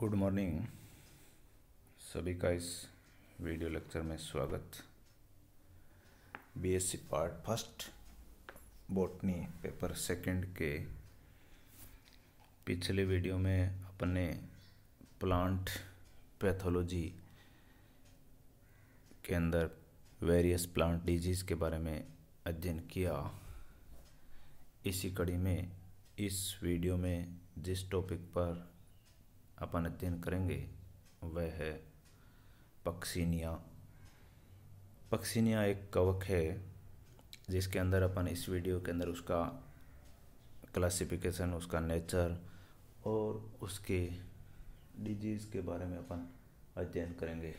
Good morning. सभी का इस वीडियो लेक्चर में स्वागत। BSc part first botany paper second के पिछले वीडियो में अपने प्लांट पैथोलॉजी के अंदर वेरियस प्लांट डिजीज़ के बारे में अध्ययन किया। इसी कड़ी में इस वीडियो में जिस टॉपिक पर अपन अध्ययन करेंगे वह है पक्सीनिया। पक्सीनिया एक कवक है जिसके अंदर अपन इस वीडियो के अंदर उसका क्लासिफिकेशन, उसका नेचर और उसके डिजीज़ के बारे में अपन अध्ययन करेंगे।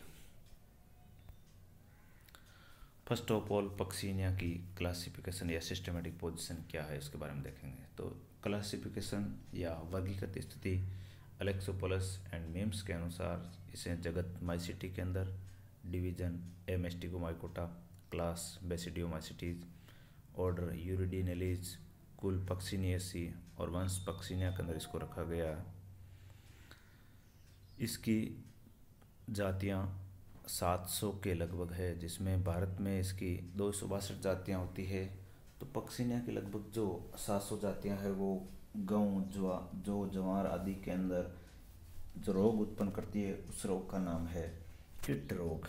फर्स्ट ऑफ ऑल पक्सीनिया की क्लासिफिकेशन या सिस्टमेटिक पोजीशन क्या है इसके बारे में देखेंगे। तो क्लासिफिकेशन या वर्गीकृत स्थिति अलेक्सोपोलस एंड मीम्स के अनुसार इसे जगत माइसिटी के अंदर, डिवीजन एमेस्टिगोमाइकोटा, क्लास बेसिडियोमाइसिटीज, ऑर्डर यूरिडिनेलिज, कुल पक्सीनियेसी और वंश पक्सीनिया के अंदर इसको रखा गया। इसकी जातियां 700 के लगभग है, जिसमें भारत में इसकी 262 जातियां होती है। तो पक्सीनिया की लगभग जो 700 जातियां हैं वो गेहूँ, जो ज्वार आदि के अंदर जो रोग उत्पन्न करती है उस रोग का नाम है कीट रोग।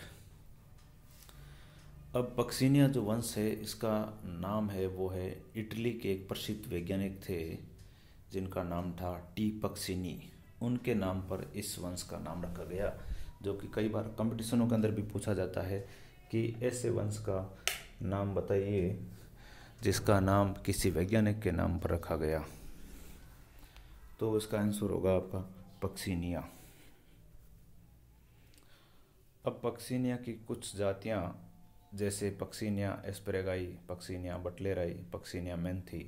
अब पक्सीनिया जो वंश है इसका नाम है वो है इटली के एक प्रसिद्ध वैज्ञानिक थे जिनका नाम था टी पक्सिनी। उनके नाम पर इस वंश का नाम रखा गया, जो कि कई बार कंपटीशनों के अंदर भी पूछा जाता है कि ऐसे वंश का नाम बताइए जिसका नाम किसी वैज्ञानिक के नाम पर रखा गया। तो इसका आंसर होगा आपका पक्सीनिया। अब पक्सीनिया की कुछ जातियां जैसे पक्सीनिया एस्पेरेगाई, पक्सीनिया बटलेराई, पक्सीनिया मेंथी,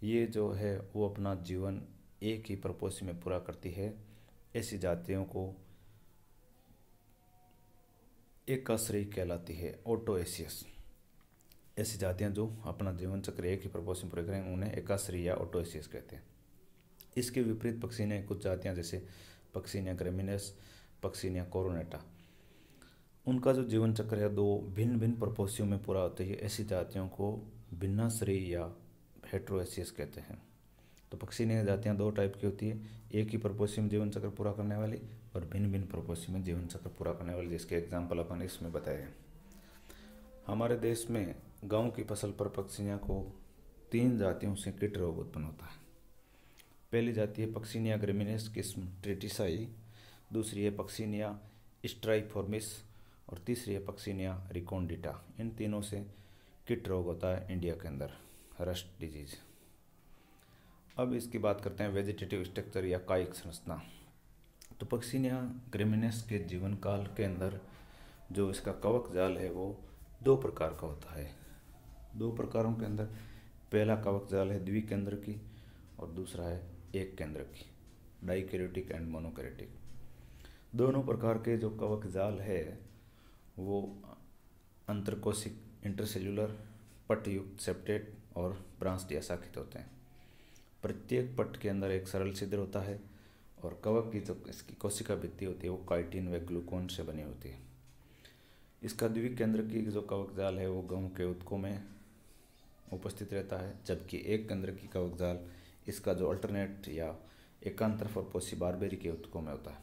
ये जो है वो अपना जीवन एक ही प्रपोसी में पूरा करती है। ऐसी जातियों को एकाश्रयी कहलाती है, ऑटोएसियस। ऐसी जातियां जो अपना जीवन चक्र एक ही प्रपोसी में पूरे करें उन्हें एकाश्रयी या ऑटोएसियस कहते हैं। इसके विपरीत पक्सीनिया कुछ जातियां जैसे पक्सीनिया ग्रेमिनेस, पक्सीनिया कोरोनेटा, उनका जो जीवन चक्र है दो भिन्न भिन्न प्रपोसियों में पूरा होता है। ऐसी जातियों को भिन्नाश्रयी या हेट्रोएसियस कहते हैं। तो पक्सीनिया जातियां दो टाइप की होती है, एक ही प्रपोसी में जीवन चक्र पूरा करने वाली और भिन्न भिन्न प्रपोसी में जीवन चक्र पूरा करने वाली, जिसके एग्जाम्पल अपन इसमें बताए। हमारे देश में गेहूं की फसल पर पक्सीनिया को 3 जातियों से कीट रोग उत्पन्न होता है। पहली जाति है पक्सीनिया ग्रेमिनेस किस्म ट्रेटिसाई, दूसरी है पक्सीनिया स्ट्राइफॉर्मिस और तीसरी है पक्सीनिया रिकोन्डिटा। इन तीनों से कीट रोग होता है इंडिया के अंदर, रस्ट डिजीज। अब इसकी बात करते हैं वेजिटेटिव स्ट्रक्चर या कायिक संरचना। तो पक्सीनिया ग्रेमिनेस के जीवन काल के अंदर जो इसका कवक जाल है वो 2 प्रकार का होता है। 2 प्रकारों के अंदर पहला कवक जाल है द्विकेंद्र की और दूसरा है एक केंद्र की, डाइकैरियोटिक एंड मोनोकैरियोटिक। दोनों प्रकार के जो कवक जाल है वो अंतरकोशिक इंटरसेल्यूलर पट्टयुक्त सेप्टेट और ब्रांच्ड या शाखित होते हैं। प्रत्येक पट्ट के अंदर एक सरल छिद्र होता है और कवक की जो इसकी कोशिका भित्ति होती है वो काइटिन व ग्लूकोन से बनी होती है। इसका द्विकेंद्र की जो कवक जाल है वो गेहूं के ऊतकों में उपस्थित रहता है, जबकि एक केंद्र की कवक जाल इसका जो अल्टरनेट या एकांतर प्रपोसी बारबेरी के ऊतकों में होता है।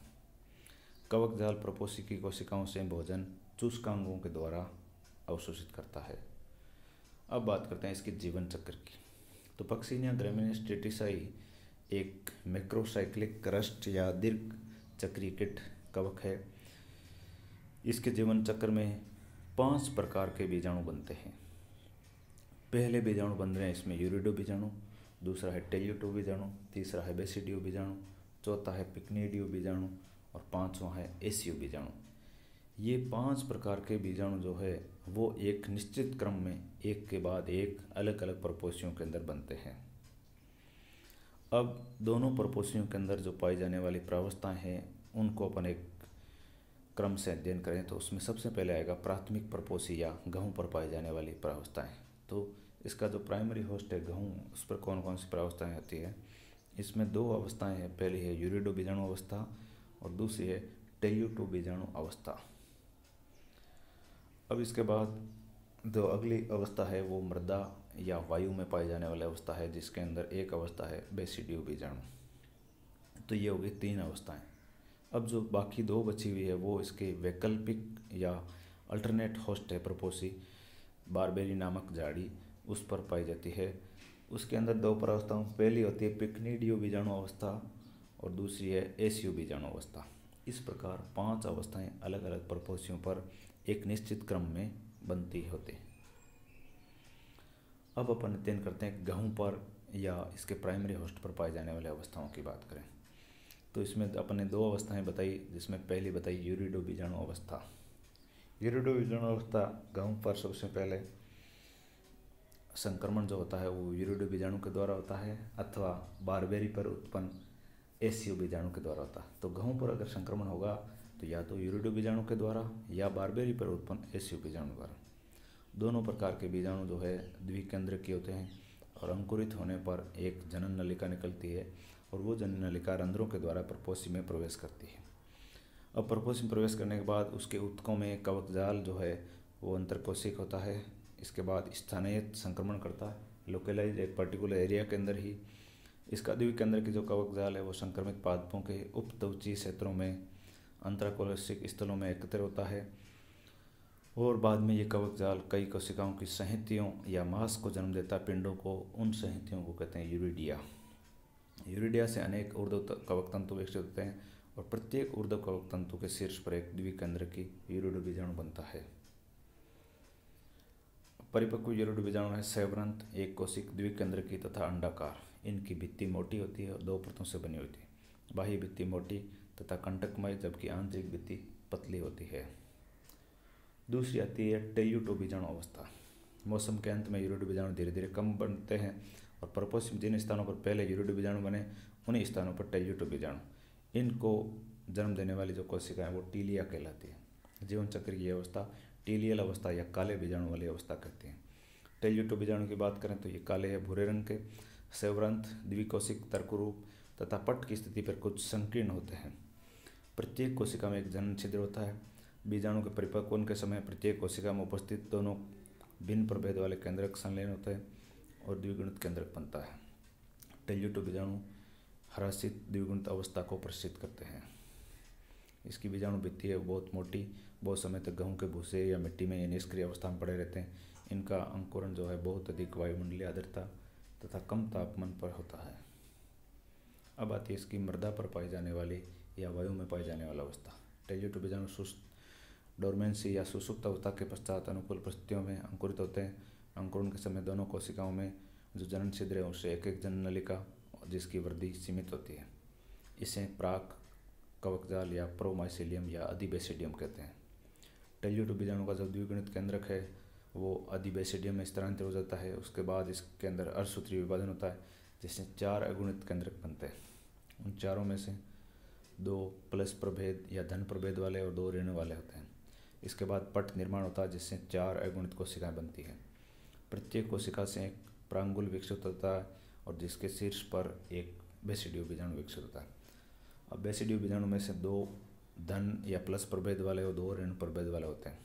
कवक जाल प्रपोसी की कोशिकाओं से भोजन चूसकांगों के द्वारा अवशोषित करता है। अब बात करते हैं इसके जीवन चक्र की। तो पक्सीनिया ग्रेमिनेस ट्रेटिसाई एक मैक्रोसाइक्लिक रस्ट या दीर्घ चक्रीय कीट कवक है। इसके जीवन चक्र में 5 प्रकार के बीजाणु बनते हैं। पहले बीजाणु बन रहे हैं इसमें यूरिडो बीजाणु, दूसरा है टेल्यूटो बीजाणु, तीसरा है बेसिडियो बीजाणु, चौथा है पिक्निडियो बीजाणु और 5वां है एसियो बीजाणु। ये 5 प्रकार के बीजाणु जो है वो एक निश्चित क्रम में एक के बाद एक अलग अलग प्रपोसियों के अंदर बनते हैं। अब दोनों प्रपोसियों के अंदर जो पाई जाने वाली प्रावस्थाएं हैं उनको अपन एक क्रम से अध्ययन करें तो उसमें सबसे पहले आएगा प्राथमिक प्रपोसी या गेहूं पर पाई जाने वाली प्रावस्थाएं। तो इसका जो प्राइमरी होस्ट है गेहूं, उस पर कौन कौन सी प्रावस्थाएं होती है। इसमें 2 अवस्थाएं हैं। पहली है यूरिडो बीजाणु अवस्था और दूसरी है टेल्यूटो बीजाणु अवस्था। अब इसके बाद जो अगली अवस्था है वो मृदा या वायु में पाई जाने वाली अवस्था है, जिसके अंदर एक अवस्था है बेसिडियो बीजाणु। तो ये हो गई 3 अवस्थाएं। अब जो बाकी 2 बची हुई है वो इसके वैकल्पिक या अल्टरनेट होस्ट है प्रोपोसी बारबेरी नामक झाड़ी, उस पर पाई जाती है। उसके अंदर 2 अवस्थाओं, पहली होती है पिक्निडियो बीजाणु अवस्था और दूसरी है एसियो बीजाणु अवस्था। इस प्रकार 5 अवस्थाएं अलग अलग प्रोपोसियों पर एक निश्चित क्रम में बनती होती। अब अपन अध्ययन करते हैं गेहूं पर या इसके प्राइमरी होस्ट पर पाए जाने वाले अवस्थाओं की बात करें तो इसमें अपन ने 2 अवस्थाएं बताई, जिसमें पहली बताई यूरिडो बीजाणु अवस्था। यूरिडो बीजाणु अवस्था गेहूं पर सबसे पहले संक्रमण जो होता है वो यूरिडो बीजाणु के द्वारा होता है अथवा बारबेरी पर उत्पन्न एसियो बीजाणु के द्वारा होता है। तो गेहूं पर अगर संक्रमण होगा तो या तो यूरिडो बीजाणु के द्वारा या बारबेरी पर उत्पन्न एसियो बीजाणु द्वारा। दोनों प्रकार के बीजाणु जो है द्विकेंद्रकीय होते हैं और अंकुरित होने पर एक जनन नलिका निकलती है और वो जनन नलिका रंध्रों के द्वारा प्रपोसी में प्रवेश करती है। अब प्रपोसी में प्रवेश करने के बाद उसके ऊतकों में कवक जाल जो है वो अंतरकोशिक होता है। इसके बाद स्थानीय संक्रमण करता है, लोकलाइज एक पर्टिकुलर एरिया के अंदर ही। इसका द्विकेंद्र की जो कवक जाल है वो संक्रमित पादपों के उपत्वची क्षेत्रों में अंतरकोशिक स्थलों में एकत्र होता है और बाद में ये कवक जाल कई कोशिकाओं की संहतियों या मांस को जन्म देता पिंडों को। उन संहतियों को कहते हैं यूरिडिया। यूरिडिया से अनेक ऊर्ध्व कवक तंतु विकसित होते हैं और प्रत्येक ऊर्ध्व कवक तंतु के शीर्ष पर एक द्विकेंद्र की यूरिडो बीजाणु बनता है। परिपक्व यूरिडो बीजाणु है सैवरंत, एक कोशिक, द्विकेंद्र की तथा अंडाकार। इनकी भित्ति मोटी होती है और 2 परतों से बनी होती है। बाह्य भित्ति मोटी तथा कंटकमय, जबकि आंतरिक भित्ति पतली होती है। दूसरी आती है टेल्यूटो बीजाणु अवस्था। मौसम के अंत में यूरिडो बीजाणु धीरे धीरे कम बनते हैं और प्रपोसी जिन स्थानों पर पहले यूरिडो बीजाणु बने उन्हीं स्थानों पर टेल्यूटो बीजाणु। इनको जन्म देने वाली जो कोशिका है वो टीलिया कहलाती है। जीवन चक्र की अवस्था टीलियल अवस्था या काले बीजाणु वाली अवस्था कहते हैं। टेल्यूटो बीजाणु की बात करें तो ये काले या भूरे रंग के, सैवरंत, द्विकोशिक, तर्करूप तथा पट की स्थिति पर कुछ संकीर्ण होते हैं। प्रत्येक कोशिका में एक जनन छिद्र होता है। बीजाणु के परिपक्वन के समय प्रत्येक कोशिका में उपस्थित दोनों भिन्न प्रभेद वाले केंद्रक संलयन होते हैं और द्विगुणित केंद्रक बनता है। टेल्यूटो बीजाणु ह्रासित द्विगुणित अवस्था को प्रदर्शित करते हैं। इसकी बीजाणु भित्ति है बहुत मोटी, बहुत समय तक गेहूं के भूसे या मिट्टी में निष्क्रिय अवस्था में पड़े रहते हैं। इनका अंकुरण जो है बहुत अधिक वायुमंडलीय आर्द्रता तथा कम तापमान पर होता है। अब आती है इसकी मृदा पर पाई जाने वाली या वायु में पाई जाने वाला अवस्था। टेल्यूटो बीजाणु डोरमेंसी या सुसुप्त अवस्था के पश्चात अनुकूल परिस्थितियों में अंकुरित होते हैं। अंकुरण के समय दोनों कोशिकाओं में जो जनन छिद्र है उससे एक एक जनन नलिका जिसकी वृद्धि सीमित होती है। इसे प्राक कवकजाल या प्रोमाइसिलियम या अधिबेसिडियम कहते हैं। टेल्यूटो बीजाणु का जो द्विगुणित केंद्रक है वो अधिबेसिडियम में स्थानांतरित हो जाता है। उसके बाद इसके अंदर अर्धसूत्रीय विभाजन होता है जिससे 4 अगुणित केंद्रक बनते हैं। उन चारों में से 2 प्लस प्रभेद या धन प्रभेद वाले और 2 ऋण वाले होते हैं। इसके बाद पट निर्माण होता है जिससे 4 अगुणित कोशिकाएं बनती हैं। प्रत्येक कोशिका से एक प्रांगुल विकसित होता है और जिसके शीर्ष पर एक बेसिडियो बीजाणु विकसित होता है। अब बेसिडियो बीजाणु में से 2 धन या प्लस प्रभेद वाले और 2 ऋण प्रभेद वाले होते हैं।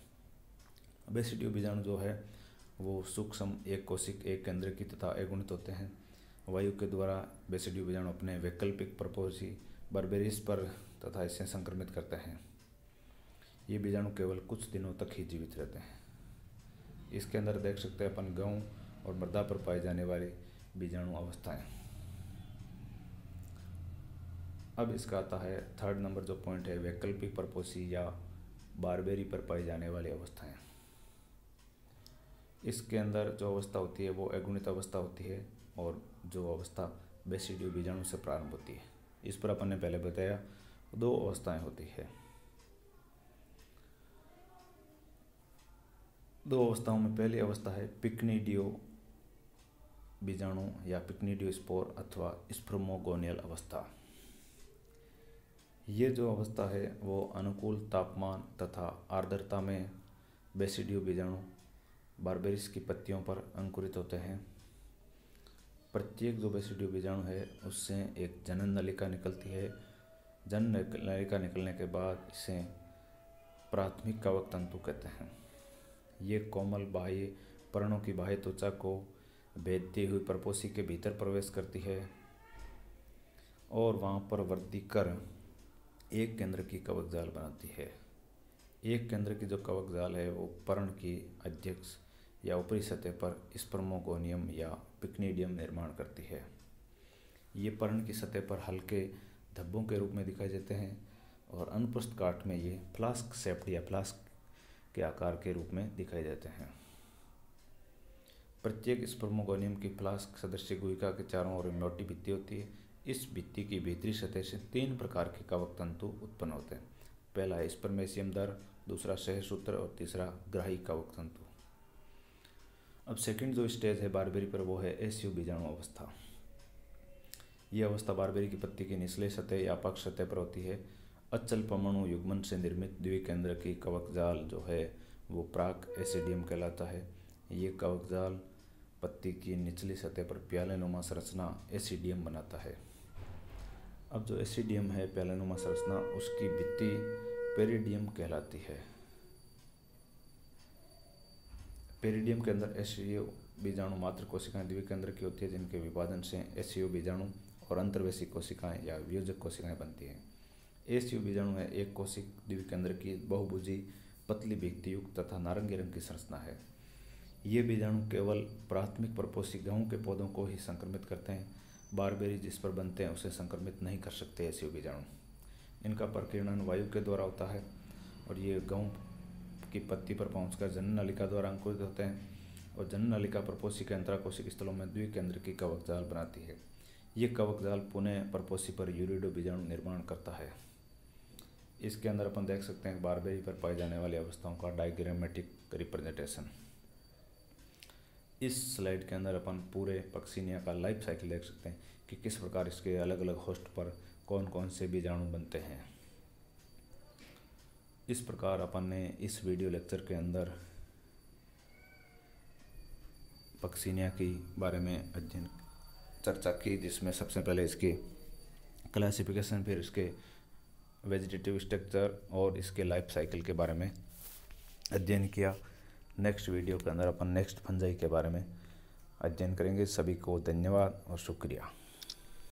बेसिडियो बीजाणु जो है वो सूक्ष्म, एक कोशिक, एक केंद्र की तथा अगुणित होते हैं। वायु के द्वारा बेसिडियो बीजाणु अपने वैकल्पिक प्रपोसी बारबेरिस पर तथा इसे संक्रमित करते हैं। ये बीजाणु केवल कुछ दिनों तक ही जीवित रहते हैं। इसके अंदर देख सकते हैं अपन गेहूं और मृदा पर पाई जाने वाली बीजाणु अवस्थाएं। अब इसका आता है 3rd नंबर जो पॉइंट है वैकल्पिक प्रपोसी या बारबेरी पर पाई जाने वाली अवस्थाएं। इसके अंदर जो अवस्था होती है वो अगुणित अवस्था होती है और जो अवस्था बेसिडियो बीजाणु से प्रारंभ होती है। इस पर अपन ने पहले बताया 2 अवस्थाएं होती है। 2 अवस्थाओं में पहली अवस्था है पिक्निडियो बीजाणु या पिक्निडियो स्पोर अथवा स्पर्मोगोनियल अवस्था। ये जो अवस्था है वो अनुकूल तापमान तथा आर्द्रता में बेसिडियो बीजाणु बारबेरिस की पत्तियों पर अंकुरित होते हैं। प्रत्येक जो बेसिडियो बीजाणु है उससे एक जनन नलिका निकलती है जनन नलिका निकलने के बाद इसे प्राथमिक कवक तंतु कहते हैं। ये कोमल बाह्य पर्णों की बाह्य त्वचा को भेदती हुई प्रपोसी के भीतर प्रवेश करती है और वहाँ पर वृद्धि कर एक केंद्र की कवक जाल बनाती है। एक केंद्र की जो कवक जाल है वो पर्ण की अध्यक्ष या ऊपरी सतह पर स्पर्मोगोनियम या पिक्निडियम निर्माण करती है। ये पर्ण की सतह पर हल्के धब्बों के रूप में दिखाई देते हैं और अनुप्रस्थ काट में ये फ्लास्क शेप्ड या फ्लास्क के आकार के रूप में दिखाई देते हैं। प्रत्येक स्पर्मोगोनियम की फ्लास्क सदस्य गुहिका के चारों ओर मोटी भित्ति होती है। इस भित्ति की भीतरी सतह से 3 प्रकार के कवक तंतु उत्पन्न होते हैं। पहला है स्पर्मेशियम दर, दूसरा सहसूत्र और तीसरा ग्राही कवक तंतु। अब सेकंड जो स्टेज है बारबेरी पर वो है एसयू बीजाणु अवस्था। यह अवस्था बारबेरी की पत्ती की निचले सतह या अपाक्ष सतह पर होती है। अचल परमाणु युग्मन से निर्मित द्विकेंद्र की कवक जाल जो है वो प्राक एसिडियम कहलाता है। ये कवक जाल पत्ती की निचली सतह पर प्यालेनुमा संरचना एसिडियम बनाता है। अब जो एसिडियम है प्यालेनुमा संरचना उसकी भित्ति पेरिडियम कहलाती है। पेरिडियम के अंदर एसयू बीजाणु मात्र कोशिकाएं द्विकेंद्र की होती है जिनके विभाजन से एसयू बीजाणु और अंतर्वेशी कोशिकाएं या वियोजक कोशिकाएं बनती हैं। एसयू बीजाणु है एक कोशिक द्विकेंद्र की बहुभुजी पतली भित्ति युक्त तथा नारंगी रंग की संरचना है। ये बीजाणु केवल प्राथमिक प्रपोषी गेहूं के पौधों को ही संक्रमित करते हैं। बारबेरी जिस पर बनते हैं उसे संक्रमित नहीं कर सकते एसयू बीजाणु। इनका प्रकीर्णन वायु के द्वारा होता है और ये गेहूं की पत्ती पर पहुंचकर जनन नलिका द्वारा अंकुरित होते हैं और जनन नलिका प्रपोषी के अंतराकोशिक स्थलों में द्विकेंद्र की कवक जाल बनाती है। ये कवक जाल पुनः प्रपोषी पर यूरिडो बीजाणु निर्माण करता है। इसके अंदर अपन देख सकते हैं बारबेरी पर पाई जाने वाली अवस्थाओं का डायग्रामेटिक रिप्रेजेंटेशन। इस स्लाइड के अंदर अपन पूरे पक्सिनिया का लाइफ साइकिल देख सकते हैं कि किस प्रकार इसके अलग अलग होस्ट पर कौन कौन से बीजाणु बनते हैं। इस प्रकार अपन ने इस वीडियो लेक्चर के अंदर पक्सिनिया के बारे में अध्ययन चर्चा की, जिसमें सबसे पहले इसकी क्लासिफिकेशन, फिर इसके वेजिटेटिव स्ट्रक्चर और इसके लाइफ साइकिल के बारे में अध्ययन किया। नेक्स्ट वीडियो के अंदर अपन नेक्स्ट फंजाई के बारे में अध्ययन करेंगे। सभी को धन्यवाद और शुक्रिया।